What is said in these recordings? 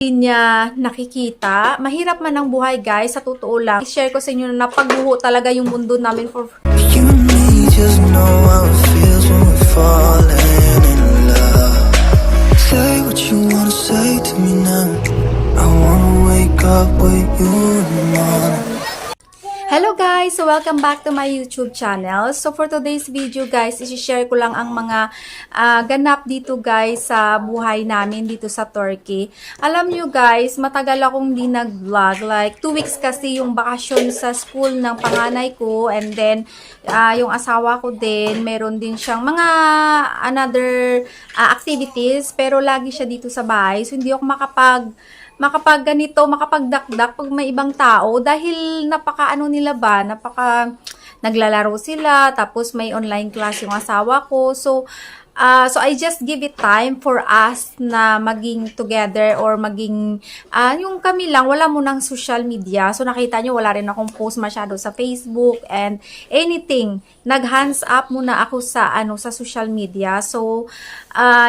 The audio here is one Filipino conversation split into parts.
Niya nakikita. Mahirap man ang buhay, guys, sa totoo lang. I-share ko sa inyo na napagbuho talaga yung mundo namin for You and me just know how it feels when we're falling in love. Say what you wanna say to me now. I wanna wake up with you in the morning. Hello guys! So welcome back to my YouTube channel. So for today's video guys, i-share ko lang ang mga ganap dito guys sa buhay namin dito sa Turkey. Alam nyo guys, matagal akong di nag-vlog. Like 2 weeks kasi yung bakasyon sa school ng panganay ko, and then yung asawa ko din, meron din siyang mga another activities, pero lagi siya dito sa bahay. So hindi ako makapagdakdak pag may ibang tao dahil napaka naglalaro sila, tapos may online class yung asawa ko. So I just give it time for us na maging together or maging yung kami lang, wala munang social media. So nakita nyo, wala rin akong post masyado sa Facebook and anything. Nag-hands up muna ako sa sa social media. So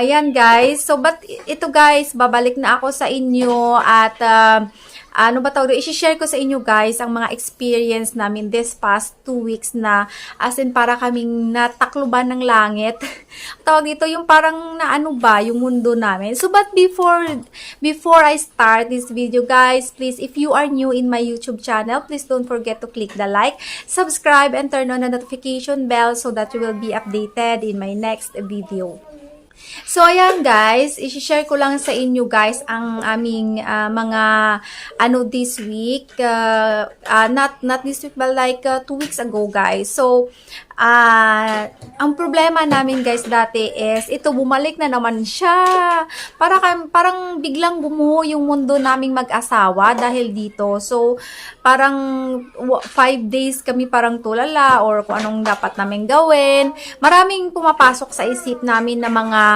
yan guys. So but ito guys, babalik na ako sa inyo at i-share ko sa inyo guys ang mga experience namin this past 2 weeks na as in para kaming natakluban ng langit. Tawag dito yung parang yung mundo namin. So but before I start this video guys, please, if you are new in my YouTube channel, please don't forget to click the like, subscribe, and turn on the notification bell so that you will be updated in my next video. So, ayan guys, i-share ko lang sa inyo guys ang aming mga this week. Not this week, but like 2 weeks ago guys. So, ang problema namin guys dati is, ito bumalik na naman siya. Parang biglang bumuho yung mundo naming mag-asawa dahil dito. So, parang 5 days kami parang tulala or kung anong dapat namin gawin. Maraming pumapasok sa isip namin na mga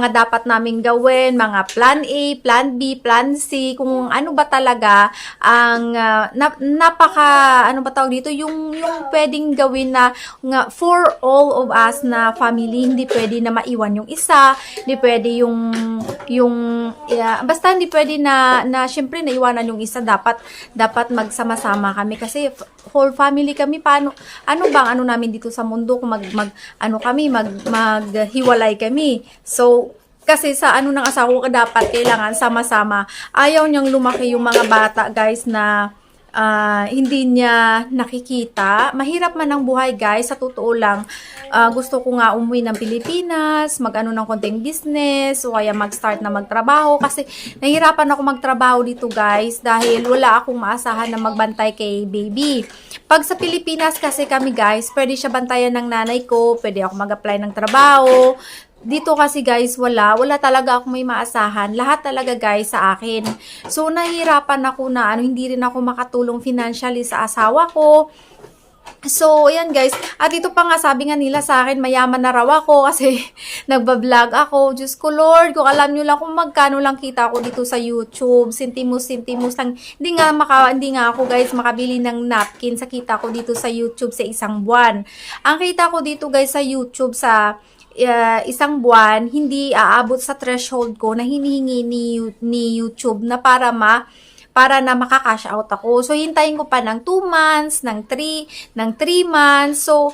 dapat naming gawin, mga plan A, plan B, plan C, kung ano ba talaga ang yung pwedeng gawin na for all of us na family. Hindi pwede na maiwan yung isa, hindi pwede basta hindi pwede na syempre naiwanan yung isa, dapat magsama-sama kami kasi whole family kami. Paano bang namin dito sa mundo kung maghiwalay kami. So kasi sa ng asawa ko dapat kailangan sama-sama. Ayaw niyang lumaki yung mga bata guys na hindi niya nakikita. Mahirap man ang buhay guys, sa totoo lang. Gusto ko nga umuwi ng Pilipinas, ng konting business, o kaya mag-start na magtrabaho kasi nahihirapan ako magtrabaho dito guys dahil wala akong maasahan na magbantay kay baby. Pag sa Pilipinas kasi kami guys, pwede siya bantayan ng nanay ko, pwede ako mag-apply ng trabaho. Dito kasi guys, wala talaga ako may maasahan. Lahat talaga guys sa akin. So nahihirapan ako na hindi rin ako makatulong financially sa asawa ko. So, ayan guys. At ito pa nga, sabi nga nila sa akin, mayaman na raw ako kasi nagbablog ako. Diyos ko Lord, kung alam nyo lang kung magkano lang kita ko dito sa YouTube. Sintimos lang. Hindi nga ako guys makabili ng napkin sa kita ko dito sa YouTube sa isang buwan. Ang kita ko dito guys sa YouTube sa isang buwan, hindi aabot sa threshold ko na hinihingi ni YouTube na para na maka-cash out ako. So, hintayin ko pa ng 2 months, ng 3 months. So,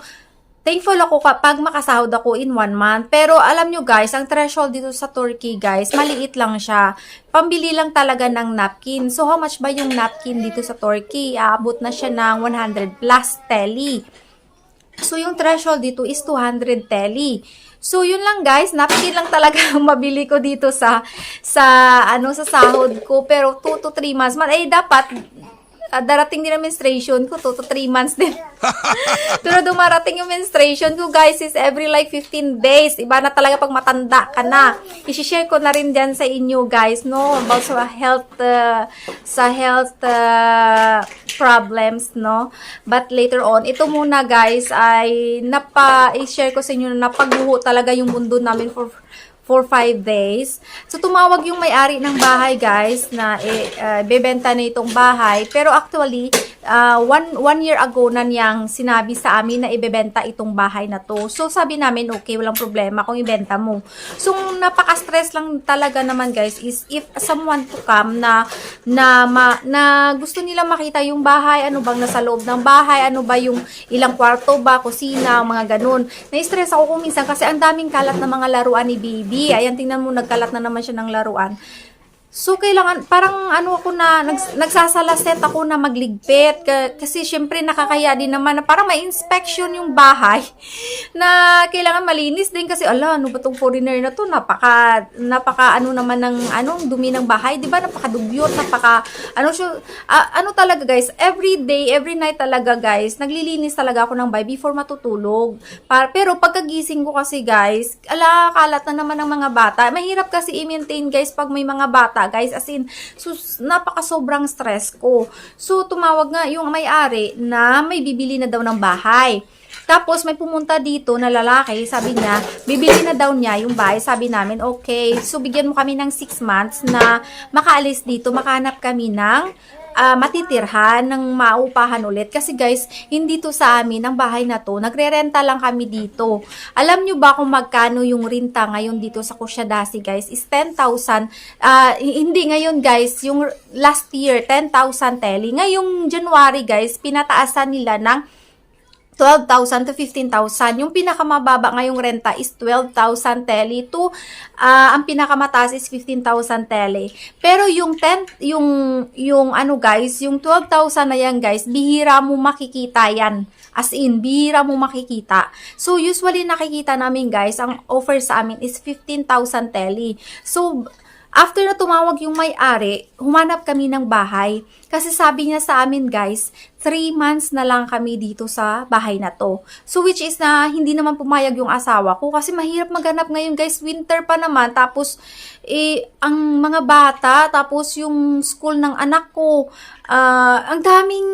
thankful ako kapag makasahod ako in 1 month. Pero, alam nyo guys, ang threshold dito sa Turkey guys, maliit lang siya. Pambili lang talaga ng napkin. So, how much ba yung napkin dito sa Turkey? Aabot na siya ng 100 plus teli. So, yung threshold dito is 200 teli. So, yun lang guys, napkin lang talaga ang mabili ko dito sa sahod ko. Pero 2 to 3 months man, dapat darating din ang menstruation ko, 2 to 3 months din. Pero dumarating yung menstruation ko guys is every like 15 days. Iba na talaga pag matanda ka na. I-share ko na rin dyan sa inyo guys, no, about sa health problems, no. But later on, ito muna guys ay i-share ko sa inyo na napagbuho talaga yung mundo namin for 5 days. So, tumawag yung may-ari ng bahay, guys, na bebenta na itong bahay. Pero actually, one year ago na niyang sinabi sa amin na ibebenta itong bahay na to. So, sabi namin, okay, walang problema kung ibenta mo. So, napaka-stress lang talaga naman, guys, is if someone to come na gusto nila makita yung bahay, ano bang nasa loob ng bahay, ano ba yung ilang kwarto ba, kusina, mga ganun. Na-stress ako kung minsan kasi ang daming kalat na mga laruan ni baby. Ayan, tingnan mo, nagkalat na naman siya ng laruan. So, kailangan, parang ano ako na, nagsasalaset ako na magligpit. Kasi, syempre, nakakaya din naman na parang may inspection yung bahay na kailangan malinis din kasi, ala, ano ba tong foreigner na to? Napaka ano naman ng, dumi ng bahay, di ba? Napaka dugyot, ano talaga, guys, every day, every night talaga, guys, naglilinis talaga ako ng bahay before matutulog. Pero, pagkagising ko kasi, guys, ala, kalat na naman ng mga bata. Mahirap kasi i-maintain, guys, pag may mga bata, guys, as in, napaka-sobrang stress ko. So, tumawag nga yung may-ari na may bibili na daw ng bahay. Tapos, may pumunta dito na lalaki, sabi niya, bibili na daw niya yung bahay. Sabi namin, okay, so bigyan mo kami ng 6 months na makaalis dito, makahanap kami ng matitirhan, ng maupahan ulit. Kasi guys, hindi to sa amin, ang bahay na to, nagre-renta lang kami dito. Alam nyo ba kung magkano yung renta ngayon dito sa Kusyadasi, guys? Is 10,000. Hindi ngayon, guys, yung last year, 10,000 teli. Ngayong January, guys, pinataasan nila ng 12,000 to 15,000. Yung pinakamababa ngayong renta is 12,000 teli to ang pinakamataas is 15,000 teli. Pero yung ano, guys, yung 12,000 na yan, guys, bihira mo makikita yan. As in, bihira mo makikita. So, usually nakikita namin, guys, ang offer sa amin is 15,000 teli. So, after na tumawag yung may-ari, humanap kami ng bahay. Kasi sabi niya sa amin, guys, 3 months na lang kami dito sa bahay na to. So, which is na hindi naman pumayag yung asawa ko. Kasi mahirap maghanap ngayon, guys. Winter pa naman. Tapos, ang mga bata, tapos yung school ng anak ko, ang daming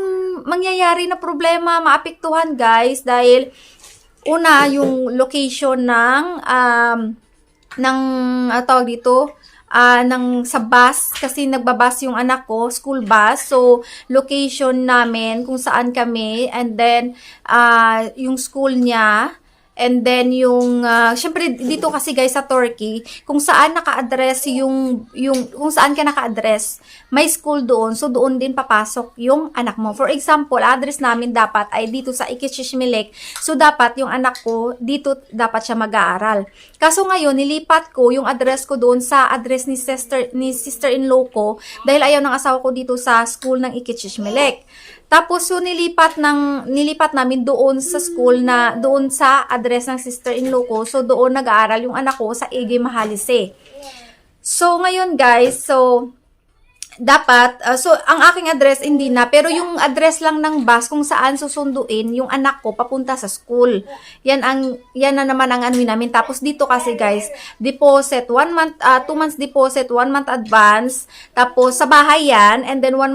mangyayari na problema, maapektuhan, guys. Dahil, una, yung location tawag dito, sa bus, kasi nagbabas yung anak ko, school bus. So, location namin kung saan kami, and then, yung school niya, and then yung, syempre dito kasi, guys, sa Turkey, kung saan naka-address kung saan ka naka-address, may school doon, so doon din papasok yung anak mo. For example, address namin dapat ay dito sa Ikitchishmilek, so dapat yung anak ko, dito dapat siya mag-aaral. Kaso ngayon, nilipat ko yung address ko doon sa address ni sister-in-law ko, dahil ayaw ng asawa ko dito sa school ng Ikitchishmilek. Tapos, so, nilipat namin doon sa school na, doon sa address ng sister-in-law ko. So, doon nag-aaral yung anak ko sa Ege Mahalise. So, ngayon, guys, so, dapat, so, ang aking address, hindi na, pero yung address lang ng bus kung saan susunduin yung anak ko papunta sa school. Yan na naman ang ano namin. Tapos, dito kasi, guys, deposit, 2 months deposit, 1 month advance, tapos, sa bahay yan, and then 2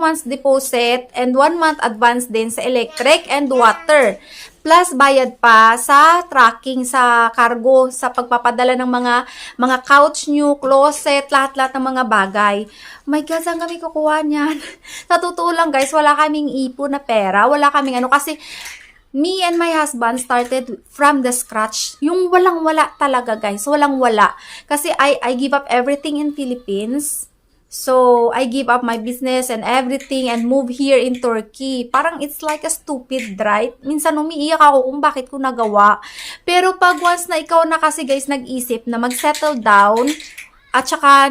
months deposit, and 1 month advance din sa electric and water. Plus, bayad pa sa tracking, sa cargo, sa pagpapadala ng mga couch nyo, closet, lahat-lahat ng mga bagay. My God, saan kami kukuha niyan? Sa totoo lang, guys, wala kaming ipon na pera. Wala kaming kasi me and my husband started from the scratch. Yung walang-wala talaga, guys. Walang-wala. Kasi I give up everything in Philippines. So, I give up my business and everything and move here in Turkey. Parang it's like a stupid, right? Minsan umiiyak ako kung bakit ko nagawa. Pero pag once na ikaw na kasi, guys, nag-isip na mag-settle down, at saka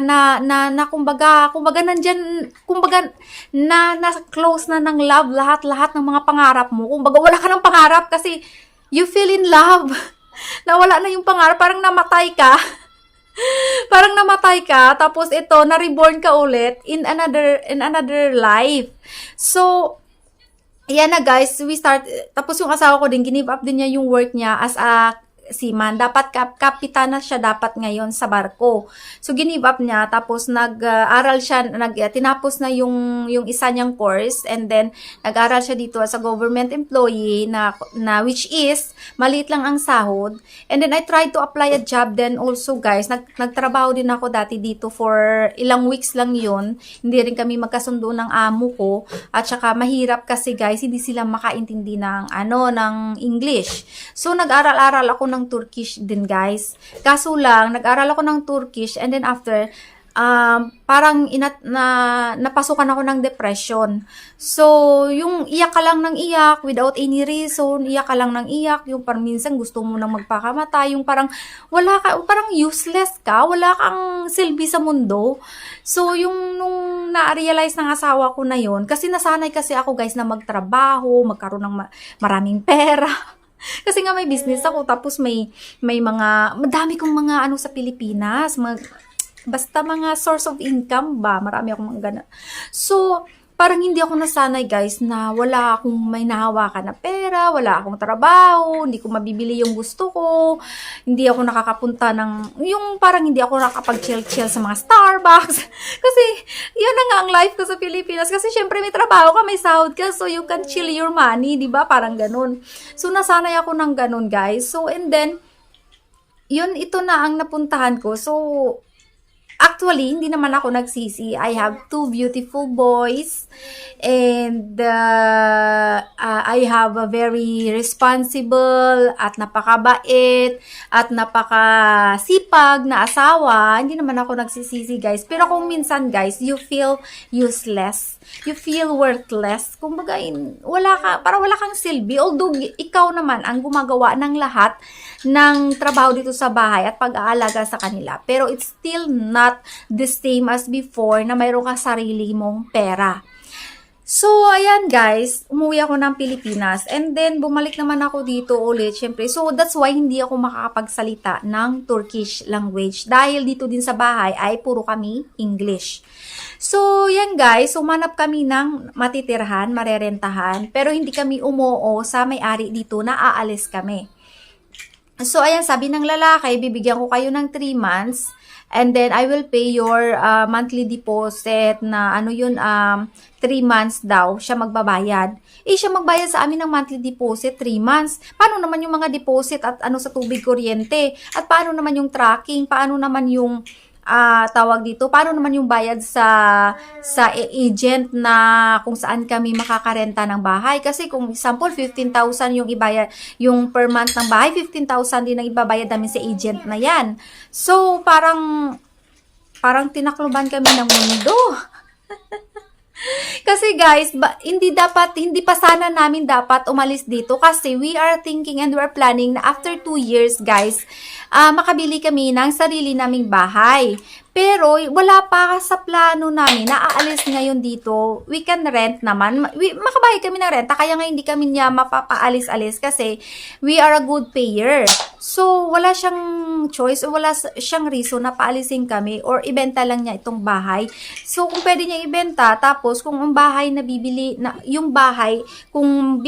kumbaga nandyan, kumbaga na close na ng love lahat ng mga pangarap mo. Kumbaga wala ka ng pangarap kasi you feel in love. Nawala na yung pangarap, parang namatay ka. Parang namatay ka, tapos ito, na-reborn ka ulit in another life. So, ayan na, guys, tapos yung asawa ko din, give up din niya yung work niya as a seaman. Dapat kapitana siya dapat ngayon sa barko. So give up niya, tapos nag-aral siya, tinapos na yung isa niyang course, and then nag-aral siya dito as a government employee na which is maliit lang ang sahod. And then I tried to apply a job then also, guys. Nagtrabaho din ako dati dito for ilang weeks lang yun. Hindi rin kami magkasundo ng amo ko, at saka mahirap kasi, guys, hindi sila makaintindi ng ng English. So nag-aral-aral ako ng Turkish din, guys. Kaso lang, nag-aral ako ng Turkish, and then after, parang napasukan ako ng depression. So, yung iyak ka lang ng iyak without any reason, iyak ka lang ng iyak, yung parang minsan gusto mo nang magpakamatay, yung parang parang useless ka, wala kang silbi sa mundo. So, nung na-realize ng asawa ko na yun, kasi nasanay kasi ako, guys, na magtrabaho, magkaroon ng maraming pera. Kasi nga may business ako, tapos may madami kong mga sa Pilipinas, basta mga source of income ba, marami akong mga ganun. So, parang hindi ako nasanay, guys, na wala akong may nahawakan na pera, wala akong trabaho, hindi ko mabibili yung gusto ko, hindi ako nakakapunta yung parang hindi ako nakapag-chill-chill sa mga Starbucks. Kasi, yun na nga ang life ko sa Pilipinas. Kasi, syempre, may trabaho ka, may sahod ka, so you can chill your money, di ba? Parang ganun. So, nasanay ako ng ganun, guys. So, and then, ito na ang napuntahan ko. So, actually, hindi naman ako nagsisi. I have 2 beautiful boys, and I have a very responsible at napakabait at napakasipag na asawa. Hindi naman ako nagsisisi, guys. Pero kung minsan, guys, you feel useless, you feel worthless, kumbaga parang wala kang silbi, although ikaw naman ang gumagawa ng lahat ng trabaho dito sa bahay at pag-aalaga sa kanila, pero it's still not the same as before na mayroon ka sarili mong pera. So, ayan, guys, umuwi ako ng Pilipinas, and then bumalik naman ako dito ulit, syempre. So, that's why hindi ako makakapagsalita ng Turkish language, dahil dito din sa bahay ay puro kami English. So, yan, guys, umanap kami ng matitirhan, marerentahan, pero hindi kami umuo sa may-ari dito na aalis kami. So, ayan, sabi ng lalaki, bibigyan ko kayo ng 3 months, and then I will pay your monthly deposit na 3 months daw siya magbabayad. Siya magbayad sa amin ng monthly deposit 3 months. Paano naman yung mga deposit at sa tubig kuryente? At paano naman yung tracking? Paano naman yung tawag dito, paano naman yung bayad sa agent na kung saan kami makakarenta ng bahay? Kasi kung example 15,000 yung ibayad, yung per month ng bahay, 15,000 din ang ibabayad namin sa agent na yan. So parang tinakluban kami ng mundo. Kasi, guys, hindi pa sana namin dapat umalis dito, kasi we are thinking and we are planning na after 2 years, guys, makabili kami ng sarili naming bahay. Pero, wala pa sa plano namin na aalis ngayon dito. We can rent naman. Makabayad kami ng renta, kaya nga hindi kami niya mapapaalis-alis kasi we are a good payer. So, wala siyang choice o wala siyang reason na paalisin kami or ibenta lang niya itong bahay. So, kung pwede niya ibenta, tapos kung ang bahay na bibili, yung bahay, kung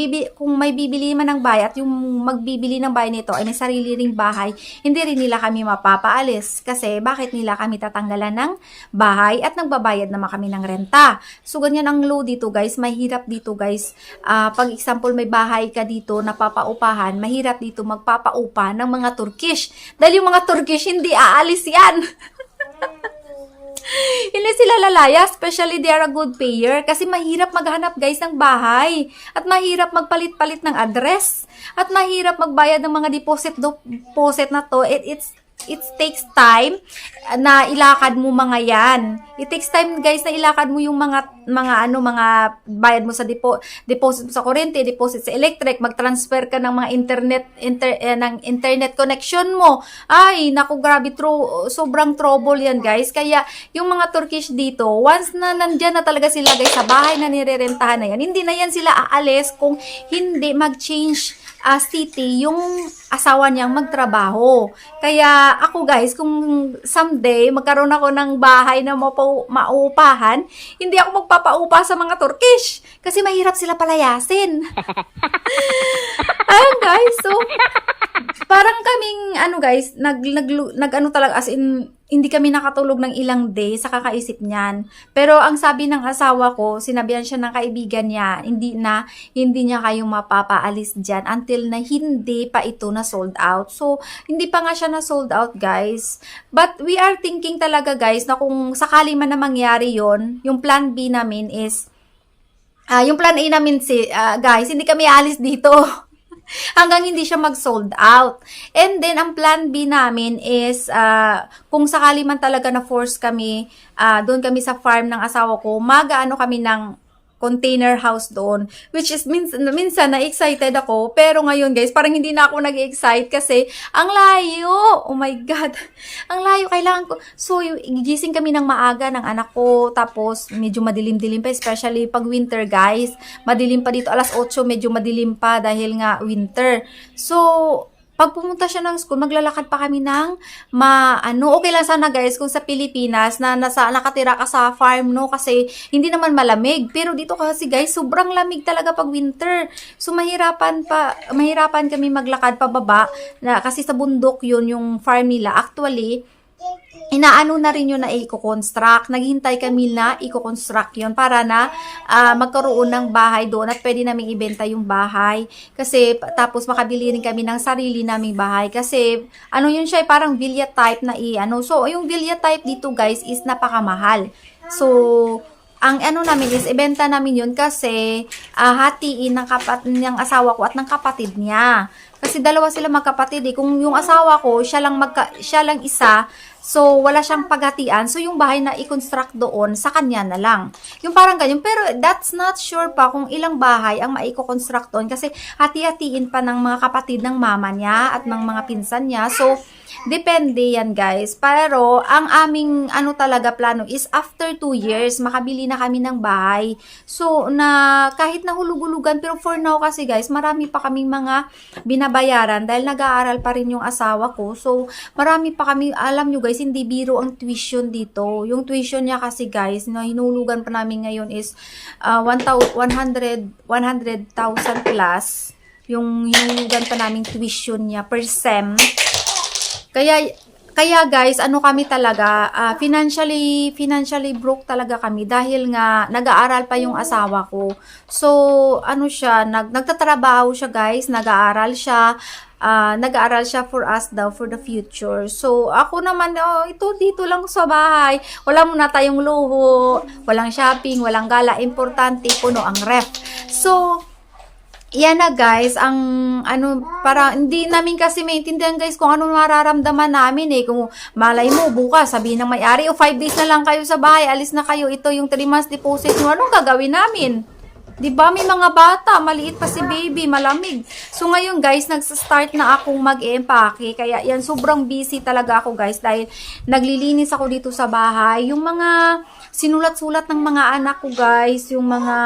may bibili man ng bahay at yung magbibili ng bahay nito ay may sarili ring bahay, hindi rin nila kami mapapaalis. Kasi, bakit nila kami tatanggalan ng bahay at nagbabayad naman kami ng renta? So, ganyan ang low dito, guys. Mahirap dito, guys. Pag example, may bahay ka dito na papaupahan, mahirap dito magpapaupa ng mga Turkish. Dahil yung mga Turkish, hindi aalis yan. Hindi sila lalaya, especially they are a good payer, kasi mahirap maghanap, guys, ng bahay, at mahirap magpalit-palit ng address, at mahirap magbayad ng mga deposit na to. It takes time na ilakad mo mga yan. It takes time, guys, na ilakad mo yung mga bayad mo sa deposit mo sa kuryente, deposit sa electric, mag-transfer ka ng mga internet connection mo. Ay, naku, grabe, sobrang trouble yan, guys. Kaya yung mga Turkish dito, once na nandyan na talaga sila, guys, sa bahay na nirerentahan na yan, hindi na yan sila aalis kung hindi mag-change city yung asawa niyang magtrabaho. Kaya ako guys, kung someday magkaroon ako ng bahay na mauupahan, hindi ako magpapaupa sa mga Turkish. Kasi mahirap sila palayasin. Ayun guys, so parang kaming guys, talaga as in hindi kami nakatulog ng ilang days sa kakaisip niyan. Pero ang sabi ng asawa ko, sinabihan siya ng kaibigan niya, hindi niya kayo mapapaalis diyan until na hindi pa ito na sold out. So, hindi pa nga siya na sold out, guys. But we are thinking talaga, guys, na kung sakali man na mangyari 'yon, yung plan B namin is yung plan A namin guys, hindi kami aalis dito. Hanggang hindi siya mag-sold out. And then, ang plan B namin is, kung sakali man talaga na force kami, doon kami sa farm ng asawa ko, mag-ano kami ng container house doon. Which is, minsan na-excited ako. Pero ngayon, guys, parang hindi na ako nag-excite kasi ang layo. Oh my God. Ang layo. Kailangan ko. So, gising kami ng maaga ng anak ko. Tapos, medyo madilim-dilim pa. Especially pag winter, guys. Madilim pa dito. Alas 8, medyo madilim pa dahil nga winter. So, pag pumunta siya ng school, maglalakad pa kami ng okay lang sana guys kung sa Pilipinas na nakatira ka sa farm, no? Kasi hindi naman malamig. Pero dito kasi guys, sobrang lamig talaga pag winter. So mahirapan kami maglakad pababa kasi sa bundok yun yung farm nila. Actually, inaano na rin yun na i-construct. Naghintay kami na i-construct yun para na magkaroon ng bahay doon at pwede namin ibenta yung bahay. Kasi tapos makabili rin kami ng sarili naming bahay. Kasi yun siya, parang villa type na So, yung villa type dito guys is napakamahal. So, ang namin is, ibenta namin yun kasi hatiin ng asawa ko at ng kapatid niya. Kasi dalawa sila magkapatid eh. Kung yung asawa ko, siya lang isa, so wala siyang paghatian. So yung bahay na i-construct doon, sa kanya na lang. Yung parang ganyan. Pero that's not sure pa kung ilang bahay ang maiko-construct doon. Kasi hati-hatiin pa ng mga kapatid ng mama niya at ng mga pinsan niya. So, depende yan guys. Pero, ang aming talaga plano is after 2 years, makabili na kami ng bahay. So, kahit nahulug-hulugan, pero for now kasi guys, marami pa kaming mga binabayaran dahil nag-aaral pa rin yung asawa ko. So, marami pa kami, alam nyo guys, hindi biro ang tuition dito. Yung tuition niya kasi guys, na hinulugan pa namin ngayon is 100,000 plus. Yung hinulugan pa namin tuition niya per sem. Kaya guys, kami talaga, financially broke talaga kami dahil nga nag-aaral pa yung asawa ko. So, nagtatrabaho siya guys, nag-aaral siya for us daw, for the future. So, ako naman, dito lang sa bahay. Wala muna tayong luho, walang shopping, walang gala. Importante, puno ang ref. So, yan na guys, para hindi namin kasi maintindihan guys kung ano mararamdaman namin eh. Kung malay mo, bukas, sabihin ng may-ari, 5 days na lang kayo sa bahay, alis na kayo, ito yung 3 months deposit nyo, anong gagawin namin? Diba, may mga bata, maliit pa si baby, malamig. So, ngayon guys, nagsa-start na akong mag-empake. Kaya yan, sobrang busy talaga ako guys dahil naglilinis ako dito sa bahay. Yung mga sinulat-sulat ng mga anak ko guys, yung mga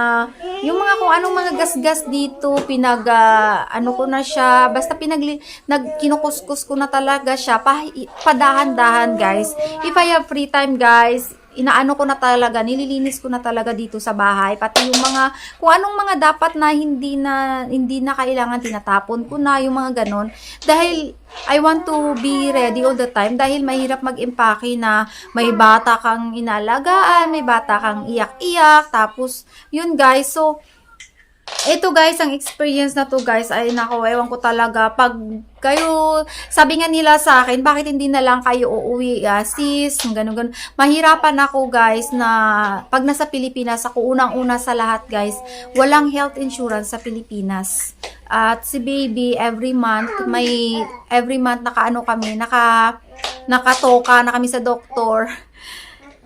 kung anong mga gas-gas dito, ko na siya, basta kinukuskus ko na talaga siya, padahan-dahan guys. If I have free time guys, nililinis ko na talaga dito sa bahay. Pati yung kung anong mga dapat na hindi na kailangan, tinatapon ko na, yung mga ganon. Dahil, I want to be ready all the time. Dahil mahirap mag-empake na may bata kang inalagaan, may bata kang iyak-iyak. Tapos, yun guys. So, ito guys, ang experience na to guys, ay nako, ewan ko talaga. Pag kayo, sabi nga nila sa akin, bakit hindi na lang kayo uuwi, sis, ganun. Mahirapan ako guys na pag nasa Pilipinas, ako unang-una sa lahat guys, walang health insurance sa Pilipinas. At si baby, every month nakatoka na kami sa doktor.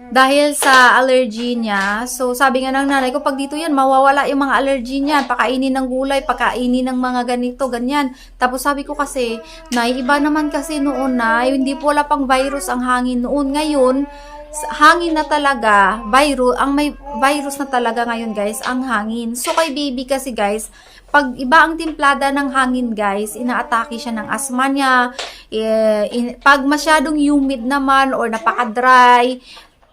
Dahil sa allergy niya, so sabi nga ng nanay ko, pag dito yan, mawawala yung mga allergy niya, pakainin ng gulay, pakainin ng mga ganito, ganyan. Tapos sabi ko kasi, iba naman kasi noon na, hindi po wala pang virus ang hangin noon. Ngayon, hangin na talaga, ang may virus na talaga ngayon guys, ang hangin. So kay baby kasi guys, pag iba ang timplada ng hangin guys, inaatake siya ng asma niya. Pag masyadong humid naman or napaka-dry,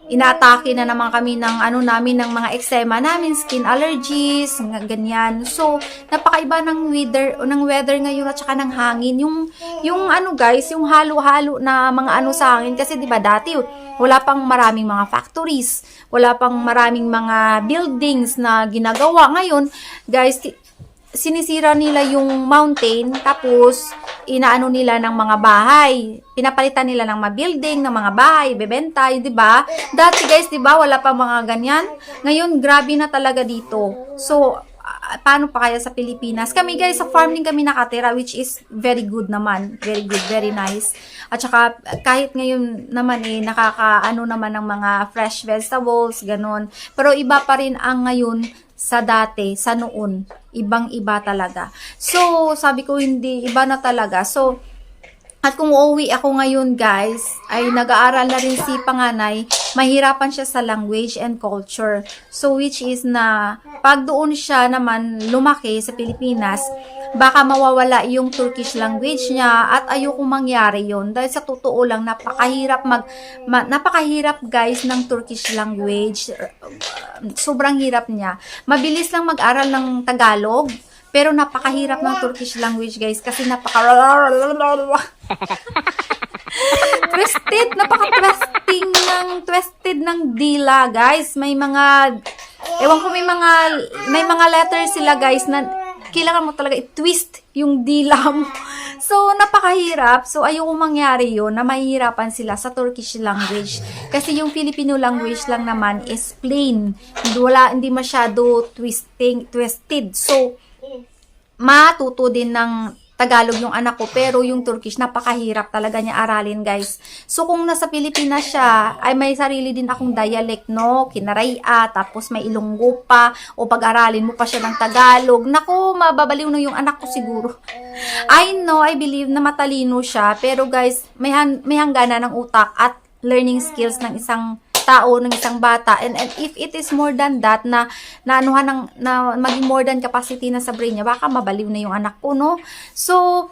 inaatake na naman kami ng namin ng mga eczema namin, skin allergies, ganyan. So, napakaiba ng weather ngayon at saka ng hangin. Yung guys, yung halo-halo na mga sa hangin kasi 'di ba dati wala pang maraming mga factories, wala pang maraming mga buildings na ginagawa. Ngayon, guys, sinisira nila yung mountain, tapos inaano nila ng mga bahay. Pinapalitan nila ng mga building, ng mga bahay, bebenta, di ba? Dati guys, di ba, wala pa mga ganyan. Ngayon, grabe na talaga dito. So, paano pa kaya sa Pilipinas? Kami guys, sa farm din kami nakatira, which is very good naman. Very good, very nice. At saka, kahit ngayon naman nakakaano naman ng mga fresh vegetables, ganun. Pero iba pa rin ang ngayon sa dati, sa noon. Ibang-iba talaga. So, sabi ko hindi, iba na talaga. So, at kung uuwi ako ngayon guys, ay nag-aaral na rin si panganay, mahirapan siya sa language and culture. So, which is na, pag doon siya naman lumaki sa Pilipinas, baka mawawala yung Turkish language niya at ayokong mangyari yon dahil sa totoo lang napakahirap guys ng Turkish language. Sobrang hirap niya. Mabilis lang mag-aral ng Tagalog, pero napakahirap ng Turkish language guys kasi twisted ng dila guys. May mga letters sila guys na kailangan mo talaga i-twist yung dila mo. So, napakahirap. So, ayoko mangyari yun na mahihirapan sila sa Turkish language. Kasi yung Filipino language lang naman is plain. Hindi masyado twisted. So, matuto din ng Tagalog yung anak ko, pero yung Turkish, napakahirap talaga niya aralin, guys. So, kung nasa Pilipinas siya, ay may sarili din akong dialect, no? Kinaraya, tapos may Ilonggo pa, o pag-aralin mo pa siya ng Tagalog. Naku, mababaliw na yung anak ko siguro. I know, I believe na matalino siya, pero guys, may hangganan ng utak at learning skills ng isang tao, ng isang bata, and if it is more than that, na maging more than capacity na sa brain niya, baka mabaliw na yung anak ko, no? So,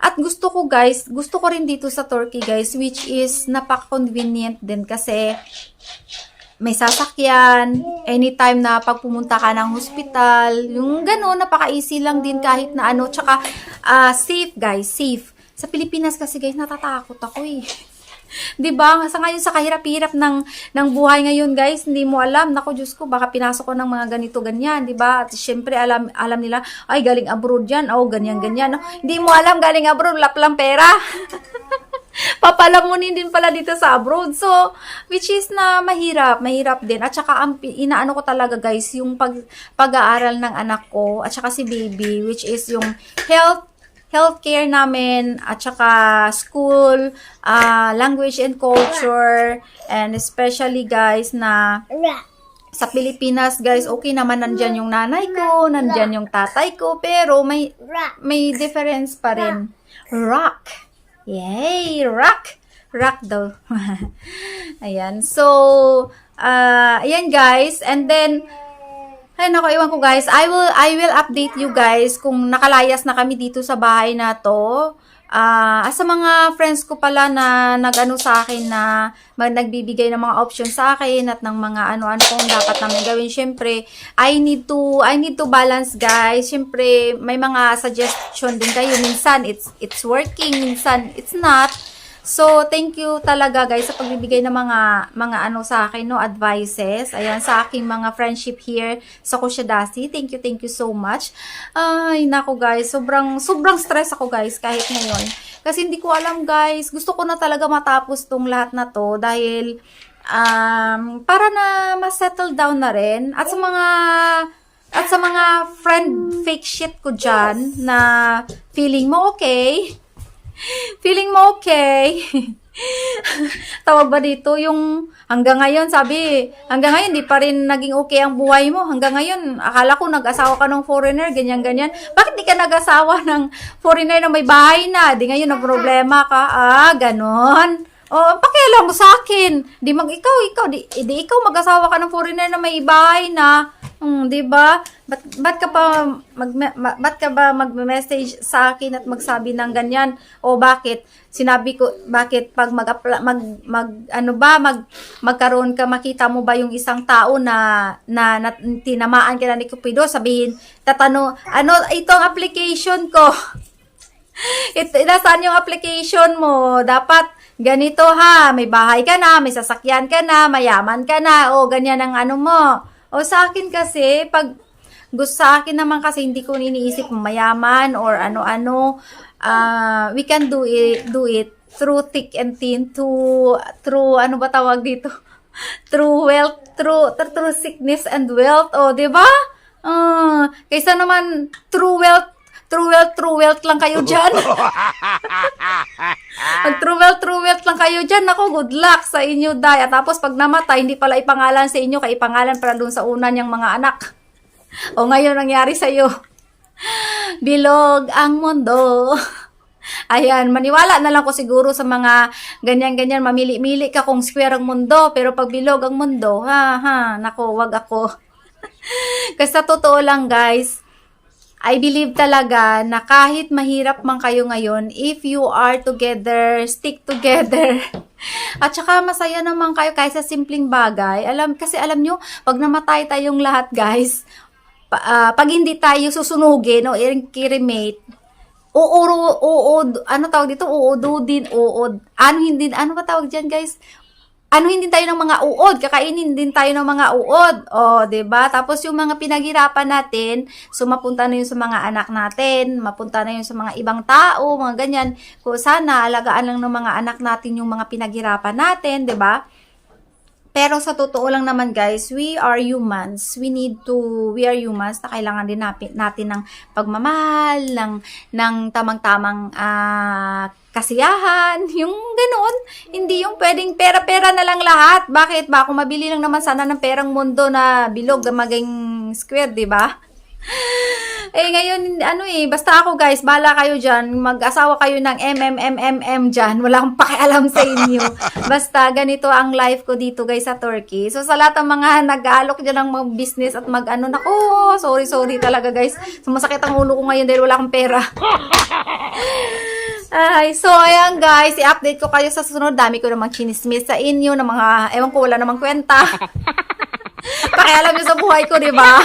at gusto ko rin dito sa Turkey, guys, which is napaka-convenient din kasi may sasakyan, anytime na pag pumunta ka ng hospital, yung gano'n, napaka-easy lang din kahit na tsaka safe, guys, safe. Sa Pilipinas kasi, guys, natatakot ako eh. 'Di ba? Sa ngayon sa kahirap-hirap ng buhay ngayon, guys, hindi mo alam. Naku, Diyos ko, baka pinasok ko ng mga ganito ganyan, 'di ba? At syempre alam nila, ay galing abroad 'yan, ganyan. No? Hindi mo alam, galing abroad, wala palang pera. Papalamunin din pala dito sa abroad. So, which is na mahirap din. At saka inaano ko talaga, guys, yung pag-aaral ng anak ko at saka si baby, which is yung healthcare namin, at saka school, language and culture, and especially guys na sa Pilipinas, guys, okay naman, nandyan yung nanay ko, nandyan yung tatay ko, pero may difference pa rin. Rock. Yay! Rock daw. Ayan. So, ayan guys, and then ay nako, iwan ko guys. I will update you guys kung nakalayas na kami dito sa bahay na to. Sa mga friends ko pala na nag-ano sa akin na nagbibigay ng mga options sa akin at ng mga ano-ano kung dapat namin gawin. Syempre, I need to balance, guys. Syempre, may mga suggestion din kayo. Minsan it's working, minsan it's not. So, thank you talaga guys sa pagbibigay ng mga ano sa akin, no, advices. Ayan, sa aking mga friendship here sa Kusyadasi. Thank you so much. Ay, nako guys, sobrang stress ako guys kahit ngayon. Kasi hindi ko alam guys, gusto ko na talaga matapos tong lahat na to dahil para na ma-settle down na rin. At sa mga friend fake shit ko dyan na feeling mo okay, tawag ba dito yung hanggang ngayon di pa rin naging okay ang buhay mo. Hanggang ngayon, akala ko nag-asawa ka ng foreigner, ganyan. Bakit di ka nag-asawa ng foreigner na may bahay na? Di ngayon na problema ka. Ganon. Pakialam mo sa akin. Di ikaw mag-asawa ka ng foreigner na may bahay na. 'Di ba? Ba't ka pa ba't ka ba magme-message sa akin at magsabi ng ganyan? O bakit? Sinabi ko bakit pag magkaroon ka, makita mo ba yung isang tao na tinamaan ka na ni Cupido, sabihin ano itong application ko. Nasaan yung application mo? Dapat ganito ha, may bahay ka na, may sasakyan ka na, mayaman ka na, o ganyan ang ano mo. O sa akin kasi, pag gusto sa akin naman kasi hindi ko iniisip mayaman or ano-ano, we can do it through thick and thin, through ano ba tawag dito? Through wealth, through sickness and wealth, o, di ba? Kaysa naman true wealth lang kayo dyan. Pag true wealth lang kayo dyan, ako, good luck sa inyo, day. At tapos pag namatay, hindi pala ipangalan sa inyo, kaya ipangalan pala dun sa una niyang mga anak. O ngayon, nangyari sa'yo. Bilog ang mundo. Ayan, maniwala na lang ko siguro sa mga ganyan-ganyan, mamili-mili ka kung square ang mundo, pero pag bilog ang mundo, nako, wag ako. Kasi sa totoo lang, guys, I believe talaga na kahit mahirap man kayo ngayon, if you are together, stick together. At saka masaya naman kayo kahit sa simpleng bagay. Kasi alam nyo, pag namatay tayong lahat, guys, pag hindi tayo susunugin o i-cremate, ano tawag dito? Ano ba tawag dyan, guys? Hindi tayo ng mga uod, kakainin din tayo ng mga uod. O, 'di ba? Tapos yung mga pinaghirapan natin, mapunta na yun sa mga anak natin, mapunta na yun sa mga ibang tao, mga ganyan. Kung sana alagaan lang ng mga anak natin yung mga pinaghirapan natin, 'di ba? Pero sa totoo lang naman, guys, we are humans. We are humans na kailangan din natin ng pagmamahal, ng tamang-tamang kasiyahan, yung ganoon. Hindi yung pwedeng pera-pera na lang lahat. Bakit ba? Kung mabili lang naman sana ng perang mundo na bilog na maging square, di ba? Ngayon, basta ako, guys, bahala kayo dyan, mag-asawa kayo ng dyan, wala akong pakialam sa inyo. Basta, ganito ang life ko dito, guys, sa Turkey. So, sa lahat ng mga nag-aalok dyan ng mga business at nako, sorry talaga, guys. Sumasakit ang ulo ko ngayon dahil wala akong pera. So, ayan, guys, i-update ko kayo sa susunod. Dami ko namang chinismis sa inyo, ng mga, ewan ko, wala namang kwenta. Pakialam nyo sa buhay ko, di ba?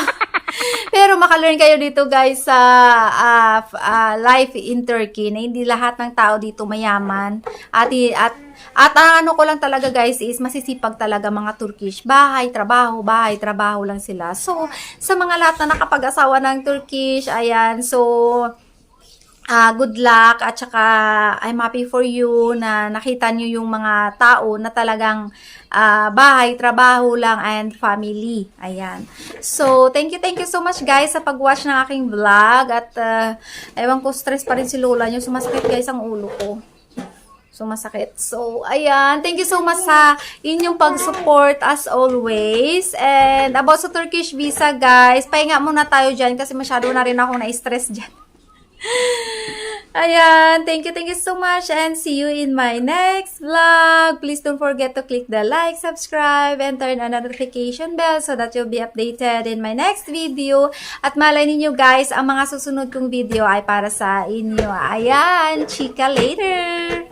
Pero makalearn kayo dito, guys, sa life in Turkey na hindi lahat ng tao dito mayaman. At ang ano ko lang talaga, guys, is masisipag talaga mga Turkish. Bahay, trabaho lang sila. So, sa mga lahat na nakapag-asawa ng Turkish, ayan, so good luck at saka I'm happy for you na nakita nyo yung mga tao na talagang bahay, trabaho lang and family. Ayan. So, thank you so much, guys, sa pag-watch ng aking vlog at ewan ko, stress pa rin si Lola nyo. Sumasakit, guys, ang ulo ko. Sumasakit. So, ayan. Thank you so much sa inyong pag-support as always. And about sa Turkish visa, guys, pahinga muna tayo dyan kasi masyado na rin ako na-stress dyan. Ayan, thank you so much and see you in my next vlog. Please don't forget to click the like, subscribe, and turn on the notification bell so that you'll be updated in my next video. At malay ninyo, guys, ang mga susunod kong video ay para sa inyo. Ayan, chika later!